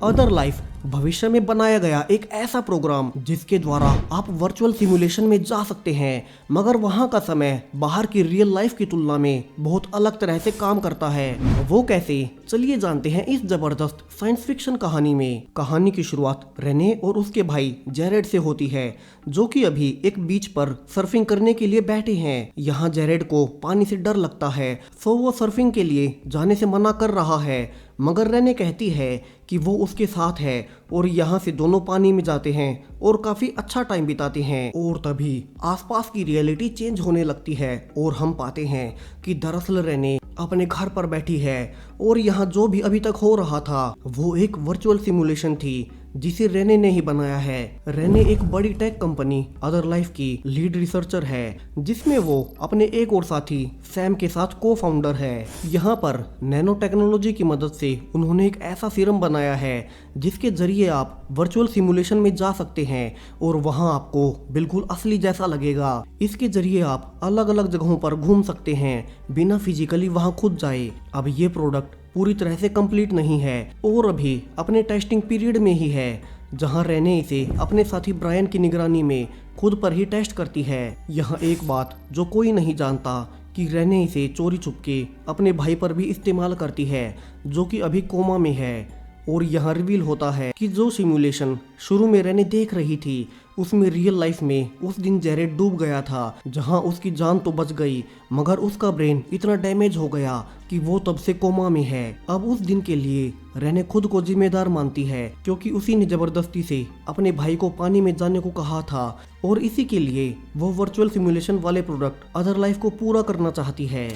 Other life भविष्य में बनाया गया एक ऐसा प्रोग्राम जिसके द्वारा आप वर्चुअल सिमुलेशन में जा सकते हैं, मगर वहां का समय बाहर की रियल लाइफ की तुलना में बहुत अलग तरह से काम करता है। वो कैसे, चलिए जानते हैं इस जबरदस्त साइंस फिक्शन कहानी में। कहानी की शुरुआत रेने और उसके भाई जेरेड से होती है, जो कि अभी एक बीच पर सर्फिंग करने के लिए बैठे हैं। यहाँ जेरेड को पानी से डर लगता है, सो वो सर्फिंग के लिए जाने से मना कर रहा है, मगर रेने कहती है कि वो उसके साथ है और यहाँ से दोनों पानी में जाते हैं और काफी अच्छा टाइम बिताते हैं। और तभी आसपास की रियलिटी चेंज होने लगती है और हम पाते हैं कि दरअसल रेने अपने घर पर बैठी है और यहाँ जो भी अभी तक हो रहा था वो एक वर्चुअल सिमुलेशन थी जिसे रेने ने ही बनाया है। रेने एक बड़ी टेक कंपनी अदर लाइफ की लीड रिसर्चर है, जिसमें वो अपने एक और साथी सैम के साथ को फाउंडर है। यहाँ पर नैनो टेक्नोलॉजी की मदद से उन्होंने एक ऐसा सीरम बनाया है जिसके जरिए आप वर्चुअल सिमुलेशन में जा सकते हैं और वहाँ आपको बिल्कुल असली जैसा लगेगा। इसके जरिए आप अलग अलग जगहों पर घूम सकते हैं बिना फिजिकली वहाँ खुद जाए। अब ये प्रोडक्ट पूरी तरह से कंप्लीट नहीं है और अभी अपने टेस्टिंग पीरियड में ही है, जहां रेने इसे अपने साथी ब्रायन की निगरानी में खुद पर ही टेस्ट करती है। यहाँ एक बात जो कोई नहीं जानता कि रेने इसे चोरी छुपके अपने भाई पर भी इस्तेमाल करती है, जो कि अभी कोमा में है। और यहाँ रिवील होता है कि जो सिमुलेशन शुरू में रेने देख रही थी उसमें रियल लाइफ में उस दिन जेरेड डूब गया था, जहां उसकी जान तो बच गई मगर उसका ब्रेन इतना डैमेज हो गया कि वो तब से कोमा में है। अब उस दिन के लिए रेने खुद को जिम्मेदार मानती है, क्योंकि उसी ने जबरदस्ती से अपने भाई को पानी में जाने को कहा था और इसी के लिए वो वर्चुअल सिमुलेशन वाले प्रोडक्ट अदर लाइफ को पूरा करना चाहती है।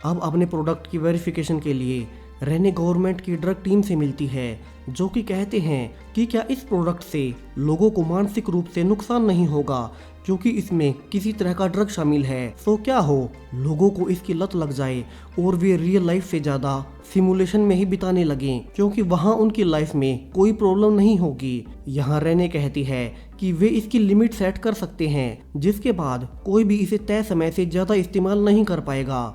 अब अपने प्रोडक्ट की वेरिफिकेशन के लिए रेने गवर्नमेंट की ड्रग टीम से मिलती है, जो कि कहते हैं कि क्या इस प्रोडक्ट से लोगों को मानसिक रूप से नुकसान नहीं होगा, क्योंकि इसमें किसी तरह का ड्रग शामिल है। तो क्या हो लोगों को इसकी लत लग जाए और वे रियल लाइफ से ज्यादा सिमुलेशन में ही बिताने लगे, क्योंकि वहां उनकी लाइफ में कोई प्रॉब्लम नहीं होगी। यहाँ रेने कहती है कि वे इसकी लिमिट सेट कर सकते हैं, जिसके बाद कोई भी इसे तय समय से ज्यादा इस्तेमाल नहीं कर पाएगा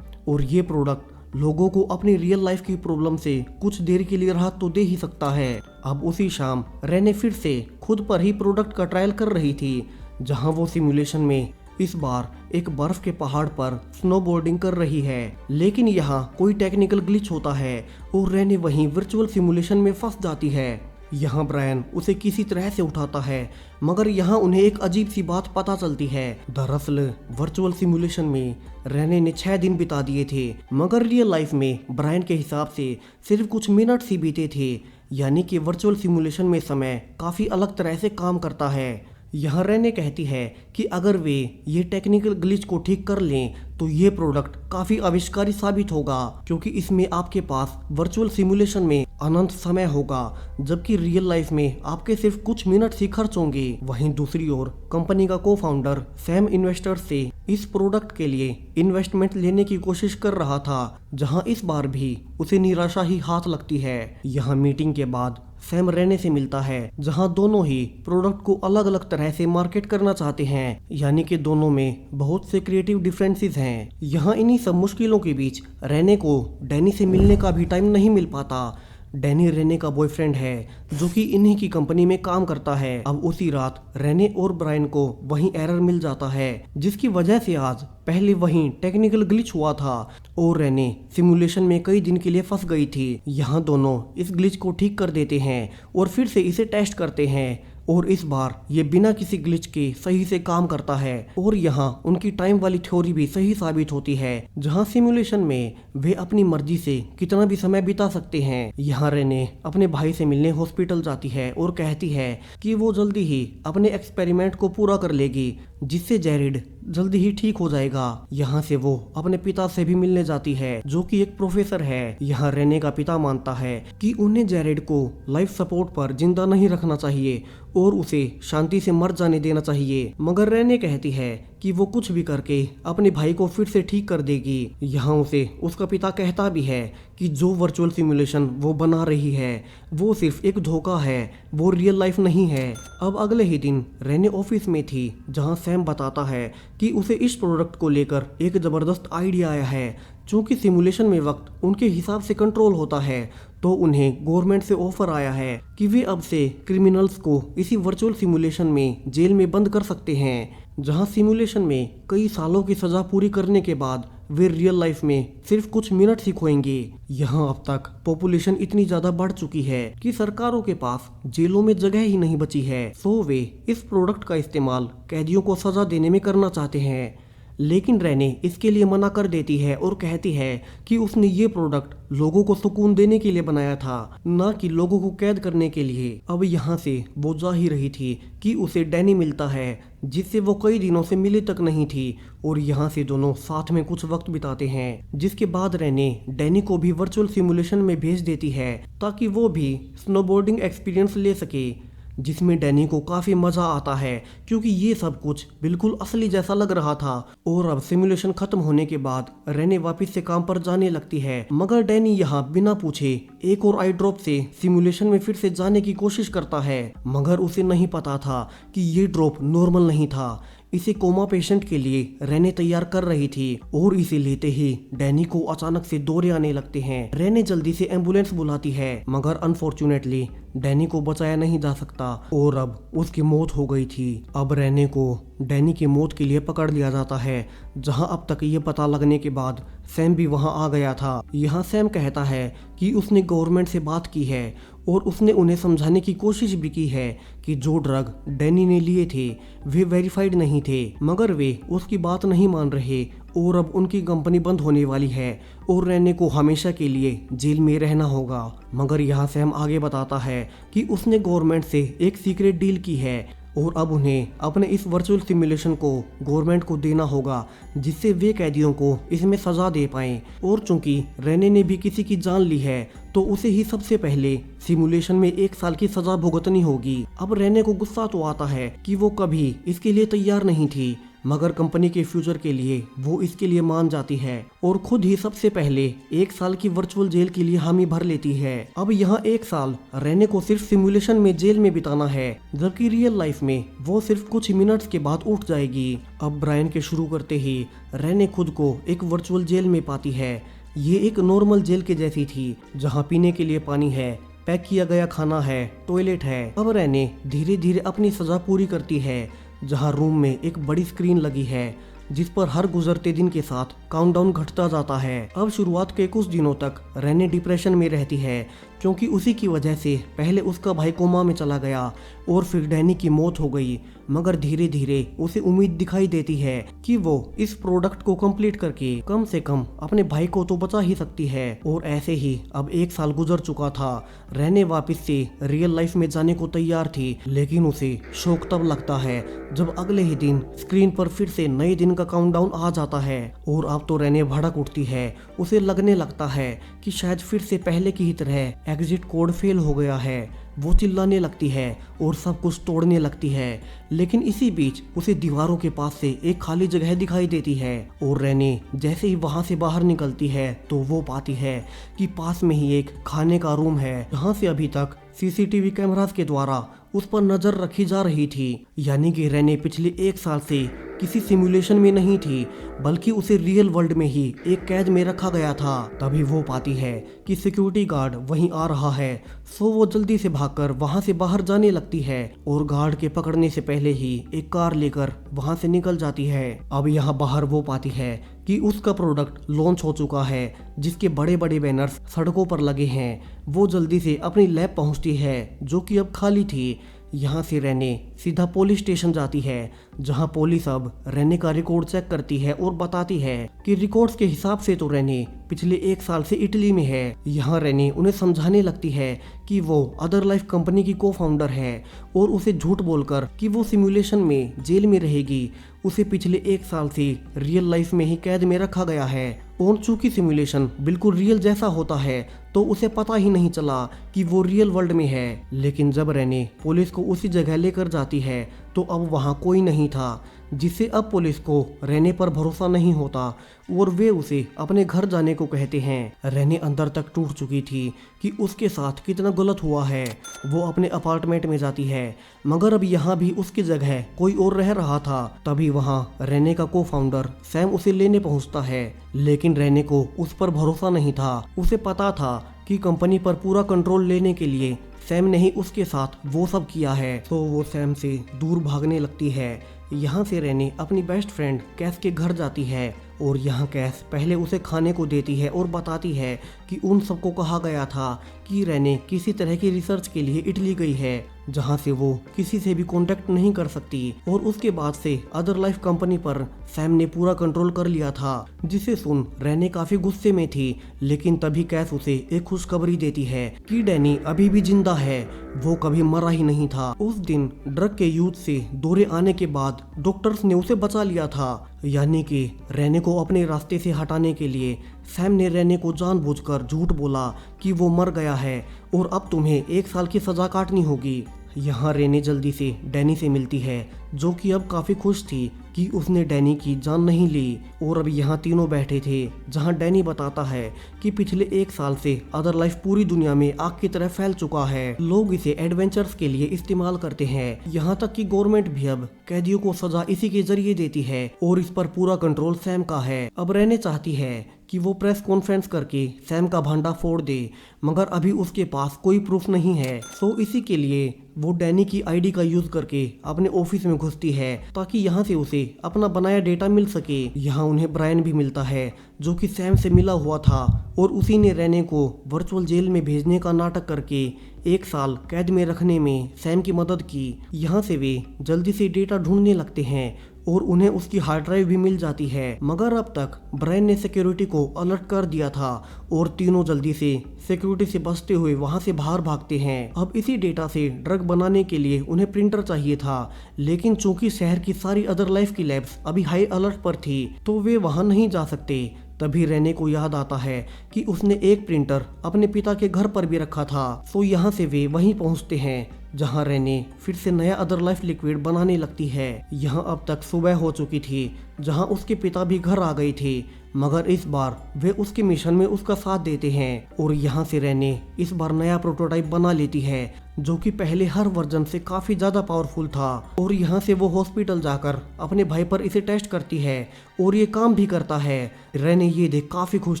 और ये प्रोडक्ट लोगों को अपनी रियल लाइफ की प्रॉब्लम से कुछ देर के लिए राहत तो दे ही सकता है। अब उसी शाम रेने फिर से खुद पर ही प्रोडक्ट का ट्रायल कर रही थी, जहां वो सिमुलेशन में इस बार एक बर्फ के पहाड़ पर स्नोबोर्डिंग कर रही है। लेकिन यहाँ कोई टेक्निकल ग्लिच होता है और रेने वहीं वर्चुअल सिमुलेशन में फंस जाती है। यहाँ ब्रायन उसे किसी तरह से उठाता है, मगर यहाँ उन्हें एक अजीब सी बात पता चलती है। दरअसल वर्चुअल सिमुलेशन में रेने ने 6 दिन बिता दिए थे, मगर रियल लाइफ में ब्रायन के हिसाब से सिर्फ कुछ मिनट ही बीते थे। यानी कि वर्चुअल सिमुलेशन में समय काफी अलग तरह से काम करता है। यहाँ रेने कहती है कि अगर वे ये टेक्निकल ग्लिच को ठीक कर लें तो ये प्रोडक्ट काफी आविष्कारी साबित होगा, क्योंकि इसमें आपके पास वर्चुअल सिमुलेशन में अनंत समय होगा, जबकि रियल लाइफ में आपके सिर्फ कुछ मिनट ही खर्च होंगे। वहीं दूसरी ओर कंपनी का को फाउंडर सैम इन्वेस्टर्स से इस प्रोडक्ट के लिए इन्वेस्टमेंट लेने की कोशिश कर रहा था, जहां इस बार भी उसे निराशा ही हाथ लगती है। यहाँ मीटिंग के बाद सैम रेने से मिलता है, जहां दोनों ही प्रोडक्ट को अलग अलग तरह से मार्केट करना चाहते हैं, यानी कि दोनों में बहुत से क्रिएटिव डिफरेंसेस हैं। यहाँ इन्हीं सब मुश्किलों के बीच रेने को डैनी से मिलने का भी टाइम नहीं मिल पाता। डैनी रेने का बॉयफ्रेंड है, जो कि इन्हीं की कंपनी में काम करता है। अब उसी रात रेने और ब्रायन को वहीं एरर मिल जाता है, जिसकी वजह से आज पहले वहीं टेक्निकल ग्लिच हुआ था और रेने सिमुलेशन में कई दिन के लिए फंस गई थी। यहाँ दोनों इस ग्लिच को ठीक कर देते हैं और फिर से इसे टेस्ट करते हैं और इस बार ये बिना किसी ग्लिच के सही से काम करता है। और यहाँ उनकी टाइम वाली थ्योरी भी सही साबित होती है, जहाँ सिमुलेशन में वे अपनी मर्जी से कितना भी समय बिता सकते हैं। यहाँ रेने अपने भाई से मिलने हॉस्पिटल जाती है और कहती है कि वो जल्दी ही अपने एक्सपेरिमेंट को पूरा कर लेगी, जिससे जेरेड जल्दी ही ठीक हो जाएगा। यहाँ से वो अपने पिता से भी मिलने जाती है, जो कि एक प्रोफेसर है। यहाँ रेने का पिता मानता है कि उन्हें जेरेड को लाइफ सपोर्ट पर जिंदा नहीं रखना चाहिए और उसे शांति से मर जाने देना चाहिए, मगर रेने कहती है कि वो कुछ भी करके अपने भाई को फिर से ठीक कर देगी। यहाँ उसे उसका पिता कहता भी है कि जो वर्चुअल सिमुलेशन वो बना रही है वो सिर्फ एक धोखा है, वो रियल लाइफ नहीं है। अब अगले ही दिन रेने ऑफिस में थी, जहाँ सैम बताता है कि उसे इस प्रोडक्ट को लेकर एक जबरदस्त आइडिया आया है, चूंकि सिमुलेशन में वक्त उनके हिसाब से कंट्रोल होता है तो उन्हें गवर्नमेंट से ऑफर आया है कि वे अब से क्रिमिनल्स को इसी वर्चुअल सिमुलेशन में जेल में बंद कर सकते हैं, जहां सिमुलेशन में कई सालों की सजा पूरी करने के बाद वे रियल लाइफ में सिर्फ कुछ मिनट ही खोएंगे। यहाँ अब तक पॉपुलेशन इतनी ज्यादा बढ़ चुकी है कि सरकारों के पास जेलों में जगह ही नहीं बची है, सो वे इस प्रोडक्ट का इस्तेमाल कैदियों को सजा देने में करना चाहते हैं। लेकिन रेने इसके लिए मना कर देती है और कहती है कि उसने ये प्रोडक्ट लोगों को सुकून देने के लिए बनाया था, ना कि लोगों को कैद करने के लिए। अब यहाँ से वो जा ही रही थी कि उसे डैनी मिलता है, जिससे वो कई दिनों से मिली तक नहीं थी, और यहाँ से दोनों साथ में कुछ वक्त बिताते हैं। जिसके बाद रेने डैनी को भी वर्चुअल सिमुलेशन में भेज देती है ताकि वो भी स्नोबोर्डिंग एक्सपीरियंस ले सके, जिसमें डैनी को काफी मजा आता है क्योंकि ये सब कुछ बिल्कुल असली जैसा लग रहा था। और अब सिमुलेशन खत्म होने के बाद रेने वापस से काम पर जाने लगती है, मगर डैनी यहाँ बिना पूछे एक और आई ड्रॉप से सिमुलेशन में फिर से जाने की कोशिश करता है, मगर उसे नहीं पता था कि ये ड्रॉप नॉर्मल नहीं था। इसे कोमा पेशेंट के लिए रेने तैयार कर रही थी और इसे लेते ही डैनी को अचानक से दौरे आने लगते हैं। रेने जल्दी से एम्बुलेंस बुलाती है, मगर अनफॉर्चुनेटली डैनी को बचाया नहीं जा सकता और अब उसकी मौत हो गई थी। अब रेने को डैनी की मौत के लिए पकड़ लिया जाता है, जहां अब तक ये पता लगने के बाद सैम भी वहां आ गया था। यहाँ सैम कहता है कि उसने गवर्नमेंट से बात की है और उसने उन्हें समझाने की कोशिश भी की है कि जो ड्रग डैनी ने लिए थे वे वेरीफाइड नहीं थे, मगर वे उसकी बात नहीं मान रहे और अब उनकी कंपनी बंद होने वाली है और रेने को हमेशा के लिए जेल में रहना होगा। मगर यहाँ सैम आगे बताता है कि उसने गवर्नमेंट से एक सीक्रेट डील की है और अब उन्हें अपने इस वर्चुअल सिमुलेशन को गवर्नमेंट को देना होगा, जिससे वे कैदियों को इसमें सजा दे पाएं। और चूंकि रेने ने भी किसी की जान ली है तो उसे ही सबसे पहले सिमुलेशन में 1 साल की सजा भुगतनी होगी। अब रेने को गुस्सा तो आता है कि वो कभी इसके लिए तैयार नहीं थी, मगर कंपनी के फ्यूचर के लिए वो इसके लिए मान जाती है और खुद ही सबसे पहले 1 साल की वर्चुअल जेल के लिए हामी भर लेती है। अब यहाँ 1 साल रेने को सिर्फ सिमुलेशन में जेल में बिताना है, जबकि रियल लाइफ में वो सिर्फ कुछ मिनट्स के बाद उठ जाएगी। अब ब्रायन के शुरू करते ही रेने खुद को एक वर्चुअल जेल में पाती है। ये एक नॉर्मल जेल के जैसी थी, जहाँ पीने के लिए पानी है, पैक किया गया खाना है, टॉयलेट है। अब रेने धीरे धीरे अपनी सजा पूरी करती है, जहां रूम में एक बड़ी स्क्रीन लगी है जिस पर हर गुजरते दिन के साथ काउंटडाउन घटता जाता है। अब शुरुआत के कुछ दिनों तक रेने डिप्रेशन में रहती है, क्योंकि उसी की वजह से पहले उसका भाई कोमा में चला गया और फिर डैनी की मौत हो गई। मगर धीरे धीरे उसे उम्मीद दिखाई देती है कि वो इस प्रोडक्ट को कंप्लीट करके कम से कम अपने भाई को तो बचा ही सकती है। और ऐसे ही अब 1 साल गुजर चुका था। रेने वापस से रियल लाइफ में जाने को तैयार थी, लेकिन उसे शौक तब लगता है जब अगले ही दिन स्क्रीन पर फिर से नए दिन का काउंटडाउन आ जाता है। और अब तो रेने भड़क उठती है। उसे लगने लगता है कि शायद फिर से पहले की ही तरह एग्जिट कोड फेल हो गया है। वो चिल्लाने लगती है और सब कुछ तोड़ने लगती है, लेकिन इसी बीच उसे दीवारों के पास से एक खाली जगह दिखाई देती है। और रेने जैसे ही वहां से बाहर निकलती है तो वो पाती है कि पास में ही एक खाने का रूम है, जहां से अभी तक सीसीटीवी कैमरास के द्वारा उस पर नजर रखी जा रही थी। यानी कि रेने पिछले 1 साल से किसी सिमुलेशन में नहीं थी, बल्कि उसे रियल वर्ल्ड में ही एक कैद में रखा गया था। तभी वो पाती है कि सिक्योरिटी गार्ड वहीं आ रहा है, सो वो जल्दी से भागकर वहां से बाहर जाने लगती है और गार्ड के पकड़ने से पहले ही एक कार लेकर वहां से निकल जाती है। अब यहाँ बाहर वो पाती है कि उसका प्रोडक्ट लॉन्च हो चुका है, जिसके बड़े बड़े बैनर्स सड़कों पर लगे हैं। वो जल्दी से अपनी लैब पहुंचती है, जो कि अब खाली थी। यहाँ से रेने सीधा पुलिस स्टेशन जाती है, जहाँ पुलिस अब रेने का रिकॉर्ड चेक करती है और बताती है कि रिकॉर्ड्स के हिसाब से तो रेने पिछले 1 साल से इटली में है। यहाँ रेने उन्हें समझाने लगती है कि वो अदर लाइफ कंपनी की को-फाउंडर है और उसे झूठ बोलकर कि वो सिमुलेशन में जेल में रहेगी, उसे पिछले 1 साल से रियल लाइफ में ही कैद में रखा गया है। और चूंकि सिमुलेशन बिल्कुल रियल जैसा होता है तो उसे पता ही नहीं चला कि वो रियल वर्ल्ड में है। लेकिन जब रेने पुलिस को उसी जगह लेकर जाती है तो अब वहाँ कोई नहीं था, जिससे अब पुलिस को रेने पर भरोसा नहीं होता और वे उसे अपने घर जाने को कहते हैं। रेने अंदर तक टूट चुकी थी कि उसके साथ कितना गलत हुआ है। वो अपने अपार्टमेंट में जाती है, मगर अब यहाँ भी उसकी जगह कोई और रह रहा था। तभी वहाँ रेने का को-फाउंडर सैम उसे लेने पहुँचता है, लेकिन लेकिन रेने को उस पर भरोसा नहीं था। उसे पता था कि कंपनी पर पूरा कंट्रोल लेने के लिए सैम ने ही उसके साथ वो सब किया है। तो वो सैम से दूर भागने लगती है। यहाँ से रेने अपनी बेस्ट फ्रेंड कैस के घर जाती है और यहाँ कैस पहले उसे खाने को देती है और बताती है कि उन सबको कहा गया था कि रेने किसी तरह की रिसर्च के लिए इटली गई है, जहाँ से वो किसी से भी कांटेक्ट नहीं कर सकती। और उसके बाद से अदर लाइफ कंपनी पर सैम ने पूरा कंट्रोल कर लिया था, जिसे सुन रेने काफी गुस्से में थी। लेकिन तभी कैस उसे एक खुशखबरी देती है कि डैनी अभी भी जिंदा है, वो कभी मरा ही नहीं था। उस दिन ड्रग के यूज से दौरे आने के बाद डॉक्टर्स ने उसे बचा लिया था। यानी कि रेने को अपने रास्ते से हटाने के लिए सैम ने रेने को जानबूझकर झूठ बोला कि वो मर गया है और अब तुम्हें 1 साल की सजा काटनी होगी। यहाँ रेने जल्दी से डैनी से मिलती है, जो कि अब काफी खुश थी कि उसने डैनी की जान नहीं ली। और अब यहाँ तीनों बैठे थे, जहाँ डैनी बताता है कि पिछले 1 साल से अदर लाइफ पूरी दुनिया में आग की तरह फैल चुका है। लोग इसे एडवेंचर्स के लिए इस्तेमाल करते हैं, यहाँ तक कि गवर्नमेंट भी अब कैदियों को सजा इसी के जरिए देती है और इस पर पूरा कंट्रोल सैम का है। अब रेने चाहती है कि वो प्रेस कॉन्फ्रेंस करके सैम का भांडा फोड़ दे, मगर अभी उसके पास कोई प्रूफ नहीं है। सो इसी के लिए वो डैनी की आईडी का यूज करके अपने ऑफिस में घुसती है ताकि यहाँ से उसे अपना बनाया डेटा मिल सके। यहाँ उन्हें ब्रायन भी मिलता है, जो कि सैम से मिला हुआ था और उसी ने रेने को वर्चुअल जेल में भेजने का नाटक करके 1 साल कैद में रखने में सैम की मदद की। यहाँ से वे जल्दी से डेटा ढूंढने लगते हैं और उन्हें उसकी हार्ड ड्राइव भी मिल जाती है, मगर अब तक ब्रायन ने सिक्योरिटी को अलर्ट कर दिया था और तीनों जल्दी से सिक्योरिटी से बचते हुए वहां से बाहर भागते हैं। अब इसी डेटा से ड्रग बनाने के लिए उन्हें प्रिंटर चाहिए था, लेकिन चूंकि शहर की सारी अदर लाइफ की लैब्स अभी हाई अलर्ट पर थी तो वे वहां नहीं जा सकते। तभी रेने को याद आता है कि उसने एक प्रिंटर अपने पिता के घर पर भी रखा था। तो यहाँ से वे वहीं पहुँचते हैं जहाँ रेने फिर से नया अदर लाइफ लिक्विड बनाने लगती है। यहाँ अब तक सुबह हो चुकी थी, जहाँ उसके पिता भी घर आ गए थे, मगर इस बार वे उसके मिशन में उसका साथ देते हैं। और यहाँ से रेने इस बार नया प्रोटोटाइप बना लेती है, जो कि पहले हर वर्जन से काफी ज्यादा पावरफुल था। और यहाँ से वो हॉस्पिटल जाकर अपने भाई पर इसे टेस्ट करती है और ये काम भी करता है। रेने ये देख काफी खुश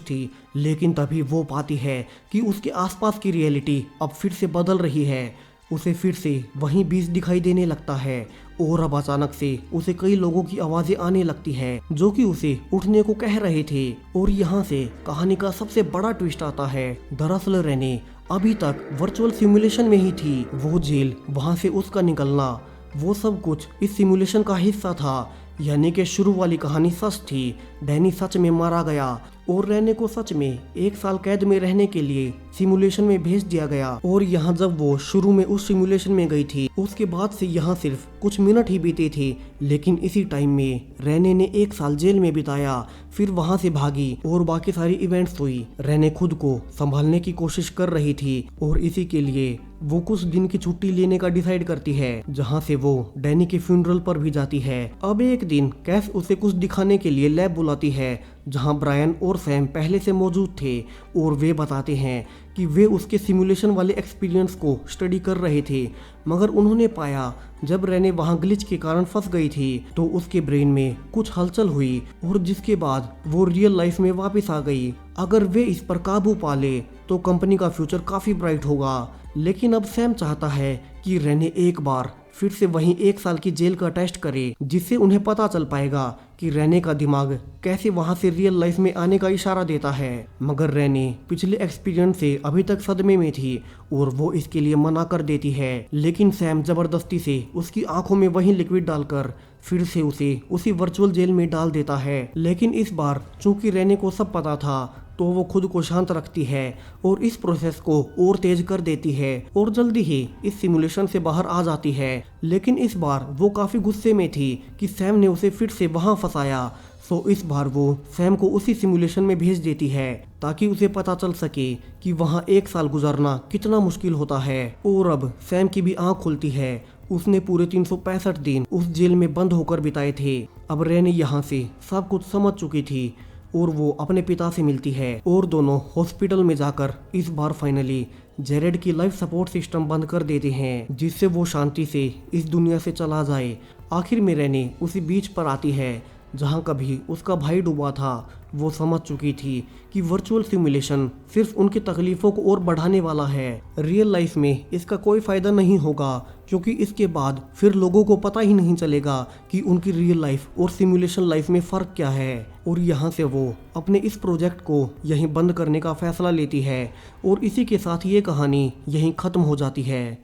थी, लेकिन तभी वो पाती है कि उसके आसपास की रियलिटी अब फिर से बदल रही है। उसे फिर से वहीं बीच दिखाई देने लगता है और अब अचानक से उसे कई लोगों की आवाजें आने लगती है, जो कि उसे उठने को कह रहे थे। और यहाँ से कहानी का सबसे बड़ा ट्विस्ट आता है। दरअसल रेने अभी तक वर्चुअल सिमुलेशन में ही थी। वो जेल, वहां से उसका निकलना, वो सब कुछ इस सिमुलेशन का हिस्सा था। यानी कि शुरू वाली कहानी सच थी, डैनी सच में मारा गया और रेने को सच में 1 साल कैद में रहने के लिए सिमुलेशन में भेज दिया गया। और यहाँ जब वो शुरू में उस सिमुलेशन में गई थी, उसके बाद से यहाँ सिर्फ कुछ मिनट ही बीते थे, लेकिन इसी टाइम में रेने ने 1 साल जेल में बिताया, फिर वहाँ से भागी और बाकी सारी इवेंट्स हुई। रेने खुद को संभालने की कोशिश कर रही थी और इसी के लिए वो कुछ दिन की छुट्टी लेने का डिसाइड करती है, जहाँ से वो डैनी के फ्यूनरल पर भी जाती है। अब एक दिन कैस उसे कुछ दिखाने के लिए लैब बुलाती है, जहाँ ब्रायन और सैम पहले से मौजूद थे और वे बताते हैं कि वे उसके सिमुलेशन वाले एक्सपीरियंस को स्टडी कर रहे थे, मगर उन्होंने पाया जब रेने वहां ग्लिच के कारण फंस गई थी तो उसके ब्रेन में कुछ हलचल हुई और जिसके बाद वो रियल लाइफ में वापस आ गई। अगर वे इस पर काबू पा ले तो कंपनी का फ्यूचर काफी ब्राइट होगा। लेकिन अब सैम चाहता है कि रेने एक बार फिर से वहीं 1 साल की जेल का टेस्ट करे, जिससे उन्हें पता चल पाएगा कि रेने का दिमाग कैसे वहां से रियल लाइफ में आने का इशारा देता है। मगर रेने पिछले एक्सपीरियंस से अभी तक सदमे में थी और वो इसके लिए मना कर देती है। लेकिन सैम जबरदस्ती से उसकी आंखों में वही लिक्विड डालकर फिर से उसे उसी वर्चुअल जेल में डाल देता है। लेकिन इस बार चूंकि रेने को सब पता था तो वो खुद को शांत रखती है और इस प्रोसेस को और तेज कर देती है और जल्दी ही इस सिमुलेशन से बाहर आ जाती है। लेकिन इस बार वो काफी गुस्से में थी कि सैम ने उसे फिर से वहां फंसाया। सो इस बार वो सैम को उसी सिमुलेशन में भेज देती है ताकि उसे पता चल सके कि वहां 1 साल गुजारना कितना मुश्किल होता है। और अब सैम की भी आंख खुलती है। उसने पूरे 365 दिन उस जेल में बंद होकर बिताए थे। अब रेने यहाँ से सब कुछ समझ चुकी थी और वो अपने पिता से मिलती है और दोनों हॉस्पिटल में जाकर इस बार फाइनली जेरेड की लाइफ सपोर्ट सिस्टम बंद कर देते हैं, जिससे वो शांति से इस दुनिया से चला जाए। आखिर में रेने उसी बीच पर आती है जहां कभी उसका भाई डूबा था, वो समझ चुकी थी कि वर्चुअल सिमुलेशन सिर्फ उनकी तकलीफों को और बढ़ाने वाला है। रियल लाइफ में इसका कोई फायदा नहीं होगा, क्योंकि इसके बाद फिर लोगों को पता ही नहीं चलेगा कि उनकी रियल लाइफ और सिमुलेशन लाइफ में फ़र्क क्या है। और यहाँ से वो अपने इस प्रोजेक्ट को यहीं बंद करने का फैसला लेती है और इसी के साथ ये कहानी यहीं ख़त्म हो जाती है।